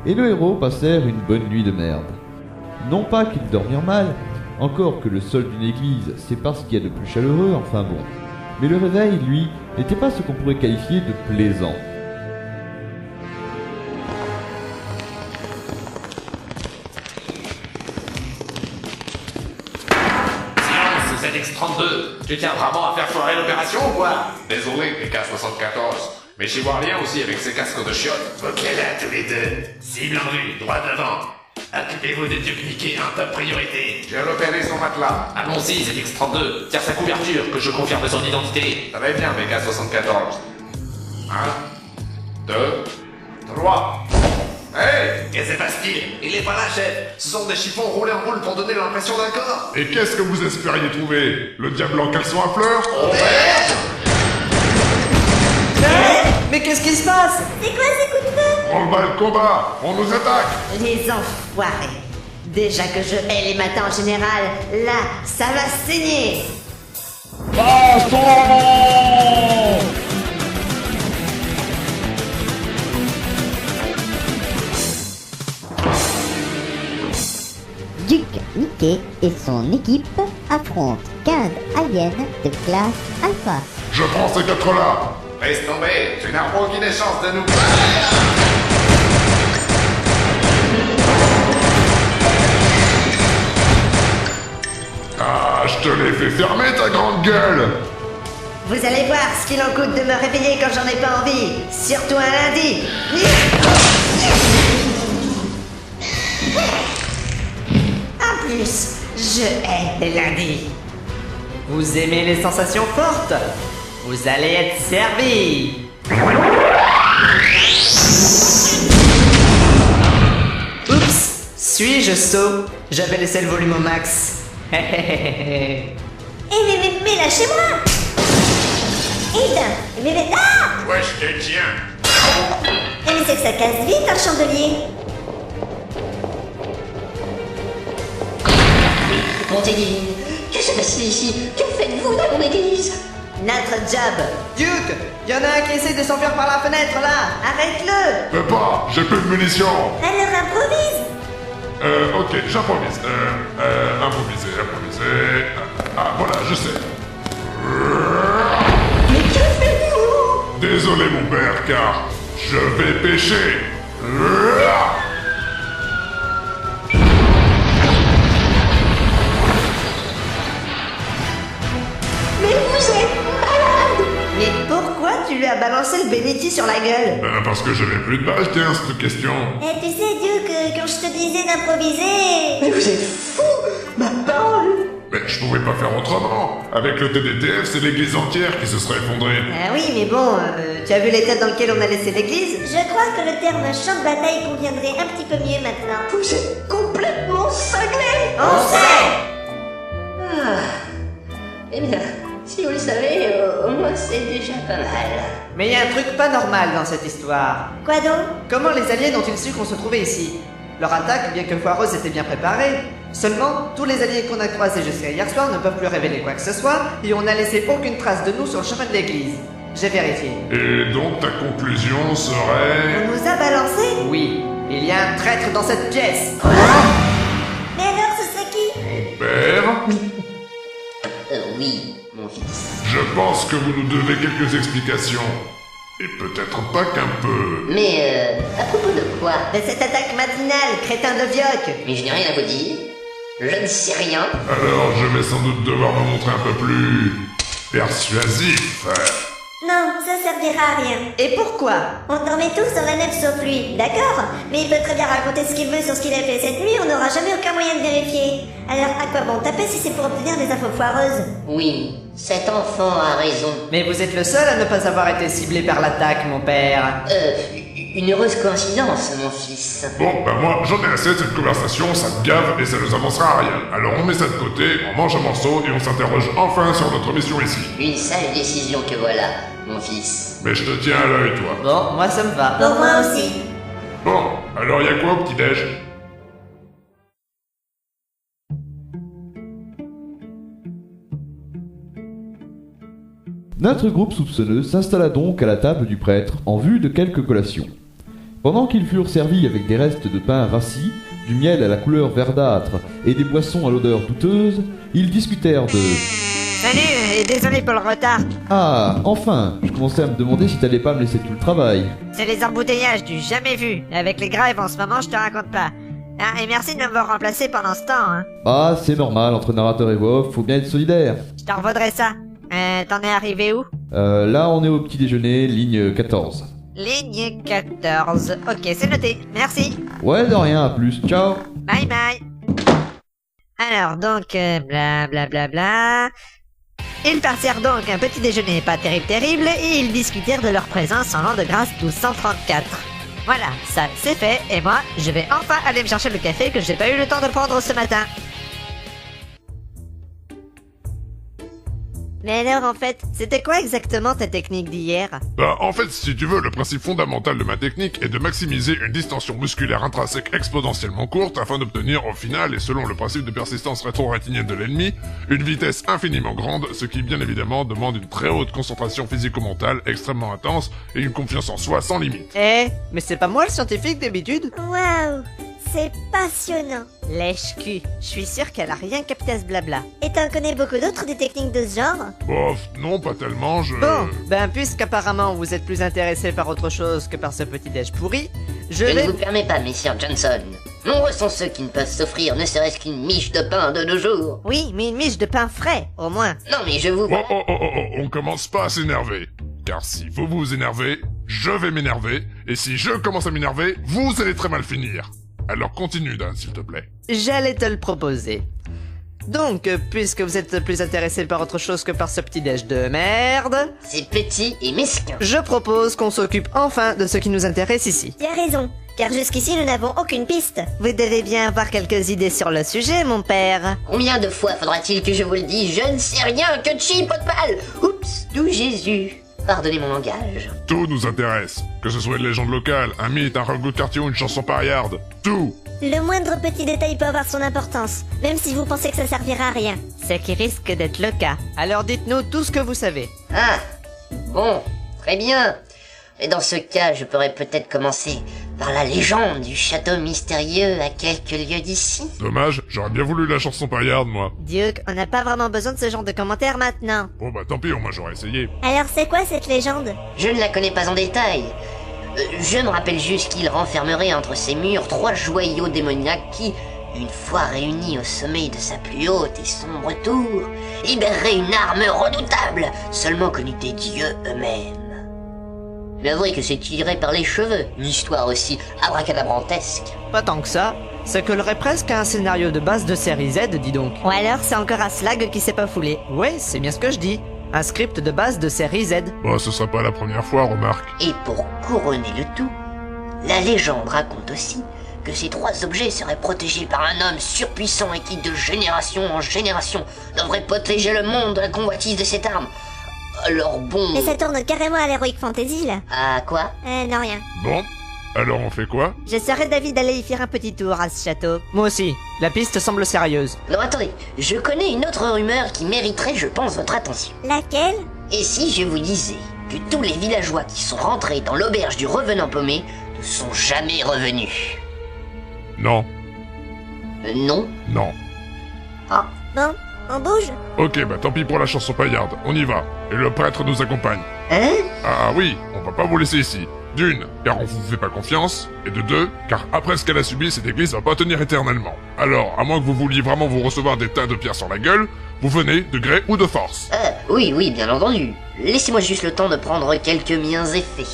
et le héros passèrent une bonne nuit de merde. Non pas qu'ils dormirent mal, encore que le sol d'une église c'est pas ce qu'il y a de plus chaleureux, enfin bon. Mais le réveil, lui, n'était pas ce qu'on pourrait qualifier de plaisant. ZX32, tu tiens vraiment à faire foirer l'opération ou quoi? Désolé, PK74, mais j'y vois rien aussi avec ces casques de chiottes. Ok là, tous les deux. Cible en vue, droit devant. Occupez-vous de dupliquer en top priorité. J'ai repéré son matelas. Allons-y, ZX32, tire sa couverture, que je confirme son identité. Ça va bien, PK74. 1, 2, 3. Hey! Que se passe-t-il? Il est pas là, chef. Ce sont des chiffons roulés en boule pour donner l'impression d'un corps. Et qu'est-ce que vous espériez trouver? Le diable en caleçon à fleurs? Mais qu'est-ce qui se passe? C'est quoi ces coups de feu? Branle-bas le combat! On nous attaque! Les enfoirés. Déjà que je hais les matins en général, là, ça va saigner. Duc Mickey et son équipe affrontent 15 aliens de classe Alpha. Je prends ces quatre-là! Laisse tomber, tu n'as aucune chance de nous... Ah, je te l'ai fait fermer ta grande gueule! Vous allez voir ce qu'il en coûte de me réveiller quand j'en ai pas envie. Surtout un lundi. En plus, je hais les lundis. Vous aimez les sensations fortes? Vous allez être servi. Oups, suis-je sot? J'avais laissé le volume au max. Mais lâchez-moi. Ah! Ouais, je te tiens. Mais c'est que ça casse vite un chandelier. Montaigne, que se passe ici? Que faites-vous dans mon église? Notre job. Duke, y en a un qui essaie de s'enfuir par la fenêtre là. Arrête-le. Fais pas! J'ai plus de munitions! Alors improvise. Ok, j'impromise. Improviser. Ah, voilà, je sais. Mais que faites-vous? Désolé mon père, car je vais pêcher. Mais vous êtes malade! Mais pourquoi tu lui as balancé le Benetti sur la gueule? Parce que j'avais plus de balles, tiens, cette question. Eh, tu sais, Duke, quand je te disais d'improviser... Mais vous êtes fou! Ma parole! Mais je pouvais pas faire autrement. Avec le TDTF, c'est l'église entière qui se serait effondrée. Ah oui, mais bon, tu as vu l'état dans lequel on a laissé l'église? Je crois que le terme champ de bataille conviendrait un petit peu mieux maintenant. Vous êtes complètement cinglé! On sait! Eh bien, si vous le savez, au moins c'est déjà pas mal. Mais y a un truc pas normal dans cette histoire. Quoi donc? Comment les aliens ont-ils su qu'on se trouvait ici? Leur attaque, bien que foireuse, était bien préparée. Seulement, tous les aliens qu'on a croisés jusqu'à hier soir ne peuvent plus révéler quoi que ce soit, et on n'a laissé aucune trace de nous sur le chemin de l'église. J'ai vérifié. Et donc ta conclusion serait... On nous a balancé? Oui, il y a un traître dans cette pièce. Mais alors, ce serait qui? Mon père? Oui, mon fils. Je pense que vous nous devez quelques explications. Et peut-être pas qu'un peu... Mais, à propos de quoi? De cette attaque matinale, crétin de Vioc! Mais je n'ai rien à vous dire. Je ne sais rien. Alors je vais sans doute devoir me montrer un peu plus... persuasif. Non, ça servira à rien. Et pourquoi? On dormait tous dans la nef sauf lui, d'accord? Mais il peut très bien raconter ce qu'il veut sur ce qu'il a fait cette nuit, on n'aura jamais aucun moyen de vérifier. Alors à quoi bon taper si c'est pour obtenir des infos foireuses? Oui, cet enfant a raison. Mais vous êtes le seul à ne pas avoir été ciblé par l'attaque, mon père. Une heureuse coïncidence, mon fils. Bon, ben moi, j'en ai assez de cette conversation, ça me gave et ça nous avancera à rien. Alors on met ça de côté, on mange un morceau et on s'interroge enfin sur notre mission ici. Une sage décision que voilà, mon fils. Mais je te tiens à l'œil, toi. Bon, moi ça me va. Pour moi aussi. Bon, alors y'a quoi au petit-déj? Notre groupe soupçonneux s'installa donc à la table du prêtre en vue de quelques collations. Pendant qu'ils furent servis avec des restes de pain rassis, du miel à la couleur verdâtre et des boissons à l'odeur douteuse, ils discutèrent de... Salut, et désolé pour le retard. Ah, enfin, je commençais à me demander si t'allais pas me laisser tout le travail. C'est les embouteillages du jamais vu. Avec les grèves en ce moment, je te raconte pas. Ah, et merci de m'avoir remplacé pendant ce temps, hein. Ah, c'est normal, entre narrateur et voix off, faut bien être solidaire. Je t'en revaudrai ça. T'en es arrivé où? Là on est au petit déjeuner, ligne 14. Ligne 14. Ok, c'est noté. Merci. Ouais, de rien, à plus, ciao. Bye bye. Alors, donc, bla bla bla bla... Ils partirent donc un petit déjeuner pas terrible et ils discutèrent de leur présence en l'an de grâce 1234. Voilà, ça c'est fait et moi je vais enfin aller me chercher le café que j'ai pas eu le temps de prendre ce matin. Mais alors en fait, c'était quoi exactement ta technique d'hier? Bah, en fait, si tu veux, le principe fondamental de ma technique est de maximiser une distension musculaire intrinsèque exponentiellement courte afin d'obtenir au final, et selon le principe de persistance rétro-rétinienne de l'ennemi, une vitesse infiniment grande, ce qui bien évidemment demande une très haute concentration physico-mentale extrêmement intense et une confiance en soi sans limite. Eh, mais c'est pas moi le scientifique d'habitude? Waouh, c'est passionnant. Lèche-cul, je suis sûr qu'elle a rien capté à ce blabla. Et t'en connais beaucoup d'autres des techniques de ce genre? Bof, non, pas tellement, Bon, ben puisqu'apparemment vous êtes plus intéressé par autre chose que par ce petit déj pourri, je Je ne vais... vous permets pas, messire Johnson. Nombreux sont ceux qui ne peuvent s'offrir ne serait-ce qu'une miche de pain de nos jours. Oui, mais une miche de pain frais, au moins. Non mais je vous... On commence pas à s'énerver. Car si vous vous énervez, je vais m'énerver, et si je commence à m'énerver, vous allez très mal finir. Alors continue, Dan, s'il te plaît. J'allais te le proposer. Donc, puisque vous êtes plus intéressé par autre chose que par ce petit déj de merde, C'est petit et mesquin. je propose qu'on s'occupe enfin de ce qui nous intéresse ici. Tu as raison, car jusqu'ici nous n'avons aucune piste. Vous devez bien avoir quelques idées sur le sujet, mon père. Combien de fois faudra-t-il que je vous le dise? Je ne sais rien que chi pot de balle. Oups, d'où Jésus. Pardonnez mon langage. Tout nous intéresse. Que ce soit une légende locale, un mythe, un ragoût de quartier ou une chanson paillarde. Tout. Le moindre petit détail peut avoir son importance, même si vous pensez que ça servira à rien. Ce qui risque d'être le cas. Alors dites-nous tout ce que vous savez. Ah, bon, très bien. Et dans ce cas, je pourrais peut-être commencer par la légende du château mystérieux à quelques lieues d'ici. Dommage, j'aurais bien voulu la chanson paillarde, moi. Duke, on n'a pas vraiment besoin de ce genre de commentaires maintenant. Bon bah tant pis, au moins j'aurais essayé. Alors c'est quoi cette légende? Je ne la connais pas en détail. Je me rappelle juste qu'il renfermerait entre ses murs 3 joyaux démoniaques qui, une fois réunis au sommet de sa plus haute et sombre tour, libéreraient une arme redoutable, seulement connue des dieux eux-mêmes. Mais avouez que c'est tiré par les cheveux, une histoire aussi abracadabrantesque. Pas tant que ça, ça collerait presque à un scénario de base de série Z, dis donc. Ou alors c'est encore un slag qui s'est pas foulé. Ouais, c'est bien ce que je dis. Un script de base de série Z. Bah ce serait pas la première fois, remarque. Et pour couronner le tout, la légende raconte aussi que ces 3 objets seraient protégés par un homme surpuissant et qui, de génération en génération, devrait protéger le monde de la convoitise de cette arme. Alors bon... Mais ça tourne carrément à l'Heroic Fantasy là. Ah quoi? Non rien. Bon, alors on fait quoi? Je serais d'avis d'aller y faire un petit tour à ce château. Moi aussi, la piste semble sérieuse. Non attendez, je connais une autre rumeur qui mériterait, je pense, votre attention. Laquelle? Et si je vous disais que tous les villageois qui sont rentrés dans l'auberge du revenant paumé ne sont jamais revenus? Non, Non? non. Ah, Bon, on bouge? Ok, bah tant pis pour la chanson paillarde, on y va. Et le prêtre nous accompagne. hein? Ah oui, on va pas vous laisser ici. D'une, car on vous fait pas confiance, et de deux, car après ce qu'elle a subi, cette église va pas tenir éternellement. Alors, à moins que vous vouliez vraiment vous recevoir des tas de pierres sur la gueule, vous venez de gré ou de force. Oui, oui, bien entendu. Laissez-moi juste le temps de prendre quelques miens effets.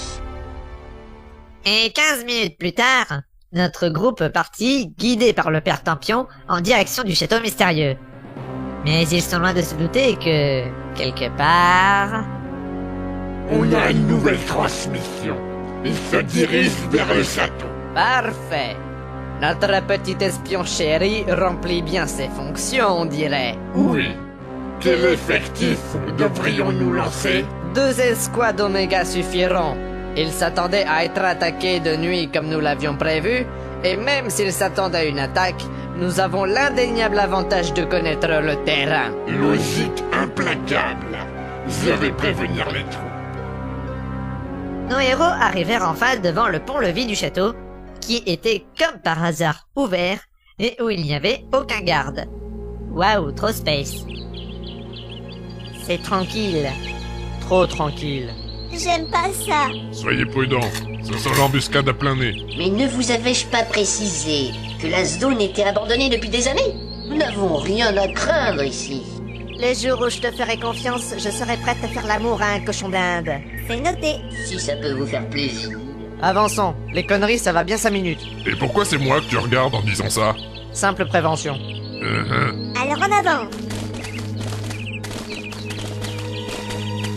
Et 15 minutes plus tard, notre groupe partit, guidé par le père Tampion, en direction du château mystérieux. Mais ils sont loin de se douter que, quelque part... On a une nouvelle transmission. Il se dirige vers le château. Parfait. Notre petit espion chéri remplit bien ses fonctions, on dirait. Oui. Quel effectif devrions-nous lancer? 2 escouades Oméga suffiront. Ils s'attendaient à être attaqués de nuit comme nous l'avions prévu, et même s'ils s'attendent à une attaque, nous avons l'indéniable avantage de connaître le terrain. Logique implacable. Je vais prévenir les troupes. Nos héros arrivèrent enfin devant le pont-levis du château, qui était comme par hasard ouvert et où il n'y avait aucun garde. Waouh, trop space. C'est tranquille. Trop tranquille. J'aime pas ça. Soyez prudents, ce sent l'embuscade à plein nez. Mais ne vous avais-je pas précisé que la zone était abandonnée depuis des années? Nous n'avons rien à craindre ici. Les jours où je te ferai confiance, je serai prête à faire l'amour à un cochon d'Inde. C'est noté. Si ça peut vous faire plaisir. Avançons, les conneries ça va bien 5 minutes. Et pourquoi c'est moi que tu regardes en disant ça? Simple prévention. Alors en avant.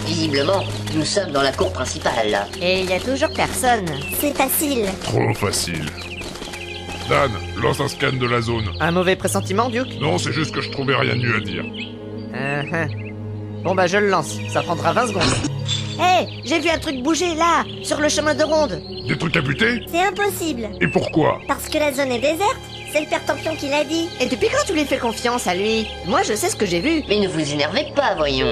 Visiblement, nous sommes dans la cour principale, là. Et il y a toujours personne. C'est facile. Trop facile. Dan, lance un scan de la zone. Un mauvais pressentiment, Duke? Non, c'est juste que je trouvais rien de mieux à dire. Bon bah je le lance, ça prendra 20 secondes. Hé, j'ai vu un truc bouger là, sur le chemin de ronde. Des trucs à buter? C'est impossible. Et pourquoi? Parce que la zone est déserte. C'est le père Tampion qui l'a dit. Et depuis quand tu lui fais confiance à lui? Moi je sais ce que j'ai vu. Mais ne vous énervez pas, voyons.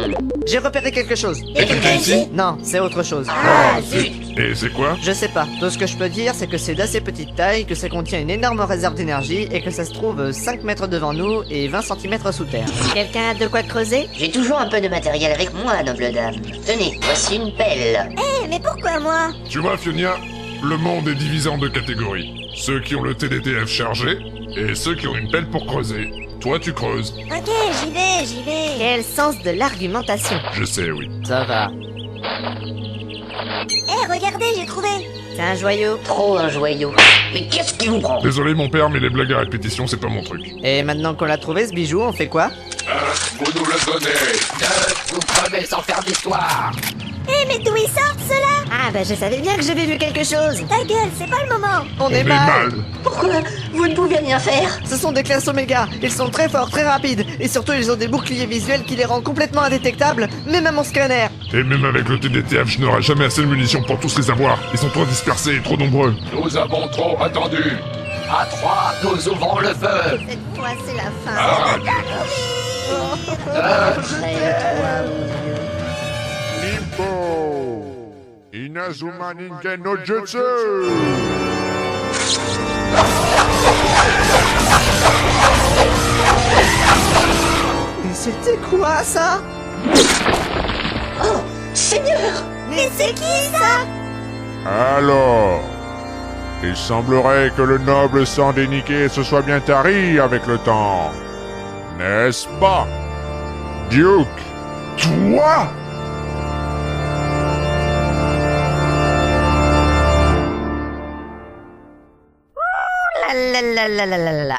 J'ai repéré quelque chose. Et quelqu'un ici? Non, c'est autre chose. Ah, zut. Et c'est quoi? Je sais pas. Tout ce que je peux dire, c'est que c'est d'assez petite taille, que ça contient une énorme réserve d'énergie et que ça se trouve 5 mètres devant nous et 20 cm sous terre. Quelqu'un a de quoi creuser? J'ai toujours un peu de matériel avec moi, noble dame. Tenez, voici une pelle. Mais pourquoi moi? Tu vois, Fionia, le monde est divisé en 2 catégories. Ceux qui ont le TDTF chargé et ceux qui ont une pelle pour creuser. Toi, tu creuses. Ok, j'y vais. Quel sens de l'argumentation. Je sais, oui. Ça va. Regardez, j'ai trouvé. C'est un joyau. Trop un joyau. Mais qu'est-ce qui vous prend? Désolé, mon père, mais les blagues à répétition, c'est pas mon truc. Et maintenant qu'on l'a trouvé ce bijou, on fait quoi? Vous nous le donnez. Vous crevez sans faire d'histoire. Mais d'où ils sortent ceux-là? Ah bah je savais bien que j'avais vu quelque chose. Ta gueule, c'est pas le moment. On est mal. Pourquoi? Vous ne pouvez rien faire? Ce sont des classes Oméga. Ils sont très forts, très rapides. Et surtout, ils ont des boucliers visuels qui les rendent complètement indétectables, même à mon scanner. Et même avec le TDTF, je n'aurai jamais assez de munitions pour tous les avoir. Ils sont trop dispersés et trop nombreux. Nous avons trop attendu. À 3, nous ouvrons le feu. Cette fois c'est la fin. Ah, Nimbo Inazuma Ningen no Jutsu. Mais c'était quoi ça? Oh, Seigneur! Mais c'est qui ça? Alors, il semblerait que le noble sang déniqué se soit bien tari avec le temps. N'est-ce pas, Duke? Toi?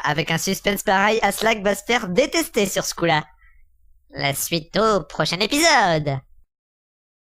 Avec un suspense pareil, Aslak va se faire détester sur ce coup-là. La suite au prochain épisode.